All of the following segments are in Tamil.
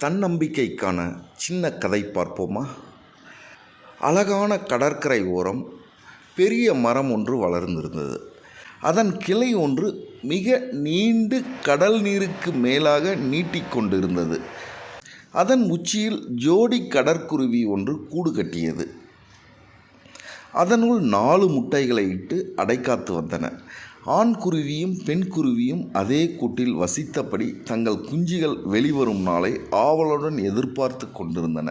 தன்னம்பிக்கைக்கான சின்ன கதை பார்ப்போமா? அழகான கடற்கரை ஓரம் பெரிய மரம் ஒன்று வளர்ந்திருந்தது. அதன் கிளை ஒன்று மிக நீண்டு கடல் நீருக்கு மேலாக நீட்டிக்கொண்டிருந்தது. அதன் உச்சியில் ஜோடி கடற்குருவி ஒன்று கூடு கட்டியது. அதனுள் 4 முட்டைகளை இட்டு அடைக்காத்து வந்தன. ஆண் குருவியும் பெண் குருவியும் அதே கூட்டில் வசித்தபடி தங்கள் குஞ்சுகள் வெளிவரும் நாளை ஆவலுடன் எதிர்பார்த்து கொண்டிருந்தன.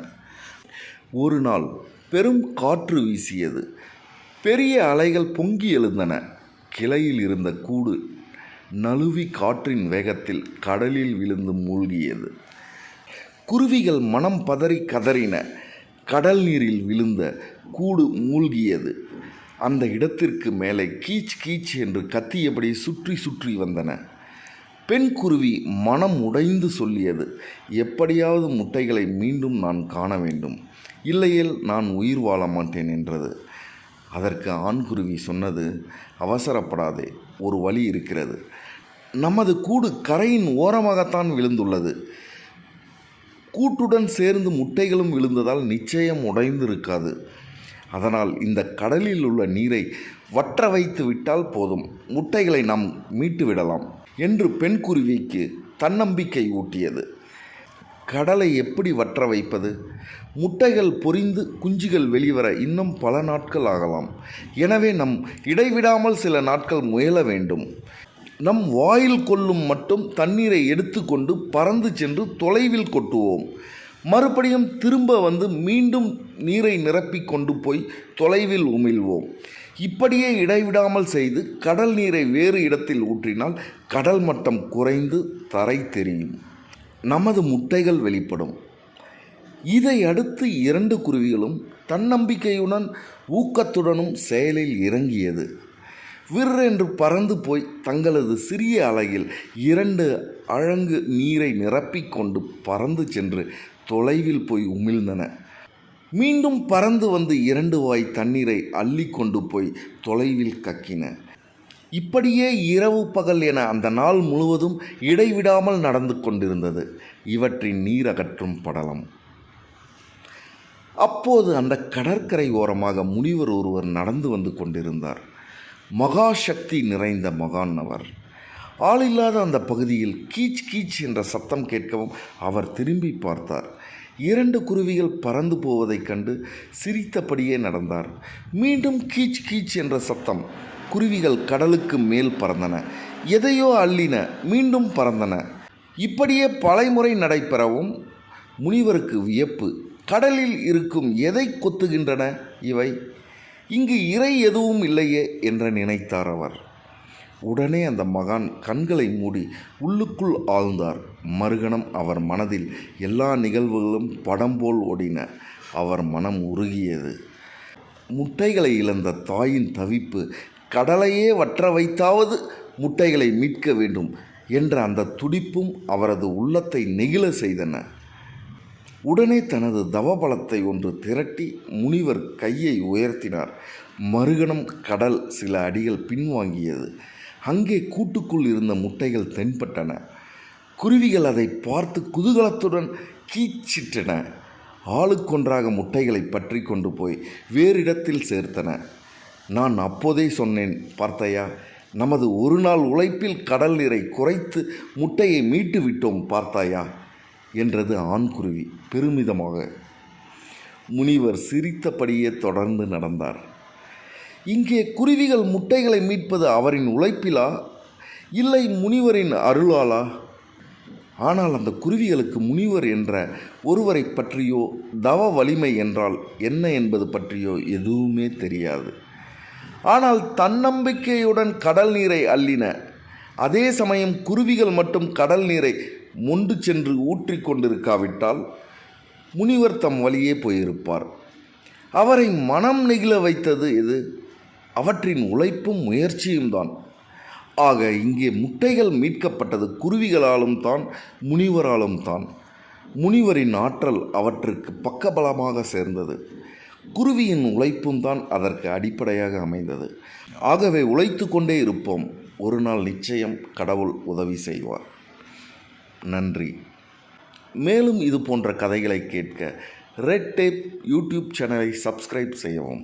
ஒரு நாள் பெரும் காற்று வீசியது. பெரிய அலைகள் பொங்கி எழுந்தன. கிளையில் இருந்த கூடு நழுவி காற்றின் வேகத்தில் கடலில் விழுந்து மூழ்கியது. குருவிகள் மனம் பதறி கதறின. கடல் நீரில் விழுந்த கூடு மூழ்கியது. அந்த இடத்திற்கு மேலே கீச் கீச் என்று கத்தியபடி சுற்றி சுற்றி வந்தன. பெண் குருவி மனம் உடைந்து சொல்லியது, எப்படியாவது முட்டைகளை மீண்டும் நான் காண வேண்டும், இல்லையேல் நான் உயிர் வாழ மாட்டேன் என்றது. அதற்கு ஆண் குருவி சொன்னது, அவசரப்படாதே, ஒரு வழி இருக்கிறது. நமது கூடு கரையின் ஓரமாகத்தான் விழுந்துள்ளது. கூட்டுடன் சேர்ந்து முட்டைகளும் விழுந்ததால் நிச்சயம் உடைந்திருக்காது. அதனால் இந்த கடலில் உள்ள நீரை வற்ற வைத்து விட்டால் போதும், முட்டைகளை நாம் மீட்டு விடலாம் என்று பெண் குருவிக்கு தன்னம்பிக்கை ஊட்டியது. கடலை எப்படி வற்ற வைப்பது? முட்டைகள் பொரிந்து குஞ்சுகள் வெளிவர இன்னும் பல நாட்கள் ஆகலாம். எனவே நம் இடைவிடாமல் சில நாட்கள் முயல வேண்டும். நம் வாயில் கொள்ளும் மட்டும் தண்ணீரை எடுத்துக்கொண்டு பறந்து சென்று தொலைவில் கொட்டுவோம். மறுபடியும் திரும்ப வந்து மீண்டும் நீரை நிரப்பி கொண்டு போய் தொலைவில் உமிழ்வோம். இப்படியே இடைவிடாமல் செய்து கடல் நீரை வேறு இடத்தில் ஊற்றினால் கடல் மட்டம் குறைந்து தரை தெரியும். நமது முட்டைகள் வெளிப்படும். இதை அடுத்து 2 குருவிகளும் தன்னம்பிக்கையுடன் ஊக்கத்துடனும் செயலில் இறங்கியது. விற்றென்று பறந்து போய் தங்களது சிறிய அலையில் 2 அழகு நீரை நிரப்பிக்கொண்டு பறந்து சென்று தொலைவில் போய் உமிழ்ந்தன. மீண்டும் பறந்து வந்து 2 வாய் தண்ணீரை அள்ளி கொண்டு போய் தொலைவில் கக்கின. இப்படியே இரவு பகல் என அந்த நாள் முழுவதும் இடைவிடாமல் நடந்து கொண்டிருந்தது இவற்றின் நீர் அகற்றும் படலம். அப்போது அந்த கடற்கரை ஓரமாக முனிவர் ஒருவர் நடந்து வந்து கொண்டிருந்தார். மகா சக்தி நிறைந்த மகான் அவர். ஆளில்லாத அந்த பகுதியில் கீச் கீச் என்ற சத்தம் கேட்கவும் அவர் திரும்பி பார்த்தார். 2 குருவிகள் பறந்து போவதைக் கண்டு சிரித்தபடியே நடந்தார். மீண்டும் கீச் கீச் என்ற சத்தம். குருவிகள் கடலுக்கு மேல் பறந்தன. எதையோ அள்ளின, மீண்டும் பறந்தன. இப்படியே பலமுறை நடைபெறவும் முனிவருக்கு வியப்பு. கடலில் இருக்கும் எதை கொத்துகின்றன இவை? இங்கு இறை எதுவும் இல்லையே என்று நினைத்தார் அவர். உடனே அந்த மகான் கண்களை மூடி உள்ளுக்குள் ஆழ்ந்தார். மறுகணம் அவர் மனதில் எல்லா நிகழ்வுகளும் படம் போல் ஓடின. அவர் மனம் உருகியது. முட்டைகளை இழந்த தாயின் தவிப்பு, கடலையே வற்ற வைத்தாவது முட்டைகளை மீட்க வேண்டும் என்ற அந்த துடிப்பும் அவரது உள்ளத்தை நெகிழ செய்தன. உடனே தனது தவபலத்தை ஒன்று திரட்டி முனிவர் கையை உயர்த்தினார். மறுகணம் கடல் சில அடிகள் பின்வாங்கியது. அங்கே கூட்டுக்குள் இருந்த முட்டைகள் தென்பட்டன. குருவிகள் அதை பார்த்து குதூகலத்துடன் கீச்சிட்டன. ஆளுக்கொன்றாக முட்டைகளை பற்றி கொண்டு போய் வேறு இடத்தில் சேர்த்தன. நான் அப்போதே சொன்னேன் பார்த்தையா, நமது ஒரு நாள் உழைப்பில் கடல் நீரை குறைத்து முட்டையை மீட்டு விட்டோம் பார்த்தாயா என்றது ஆண் குருவி பெருமிதமாக. முனிவர் சிரித்தபடியே தொடர்ந்து நடந்தார். இங்கே குருவிகள் முட்டைகளை மீட்பது அவரின் உழைப்பிலா, இல்லை முனிவரின் அருளாலா? ஆனால் அந்த குருவிகளுக்கு முனிவர் என்ற ஒருவரை பற்றியோ தவ வலிமை என்றால் என்ன என்பது பற்றியோ எதுவுமே தெரியாது. ஆனால் தன்னம்பிக்கையுடன் கடல் நீரை அள்ளின. அதே சமயம் குருவிகள் மட்டும் கடல் நீரை மொண்டு சென்று ஊற்றி கொண்டிருக்காவிட்டால் முனிவர் தம் வழியே போயிருப்பார். அவரை மனம் நெகிழ வைத்தது எது? அவற்றின் உழைப்பும் முயற்சியும் தான். ஆக இங்கே முட்டைகள் மீட்கப்பட்டது குருவிகளாலும் தான், முனிவராலும் தான். முனிவரின் ஆற்றல் அவற்றுக்கு பக்கபலமாக சேர்ந்தது. குருவியின் உழைப்பும் தான் அதற்கு அடிப்படையாக அமைந்தது. ஆகவே உழைத்து கொண்டே இருப்போம். ஒரு நாள் நிச்சயம் கடவுள் உதவி செய்வார். நன்றி. மேலும் இது போன்ற கதைகளை கேட்க ரெட் டேப் யூடியூப் சேனலை சப்ஸ்கிரைப் செய்யவும்.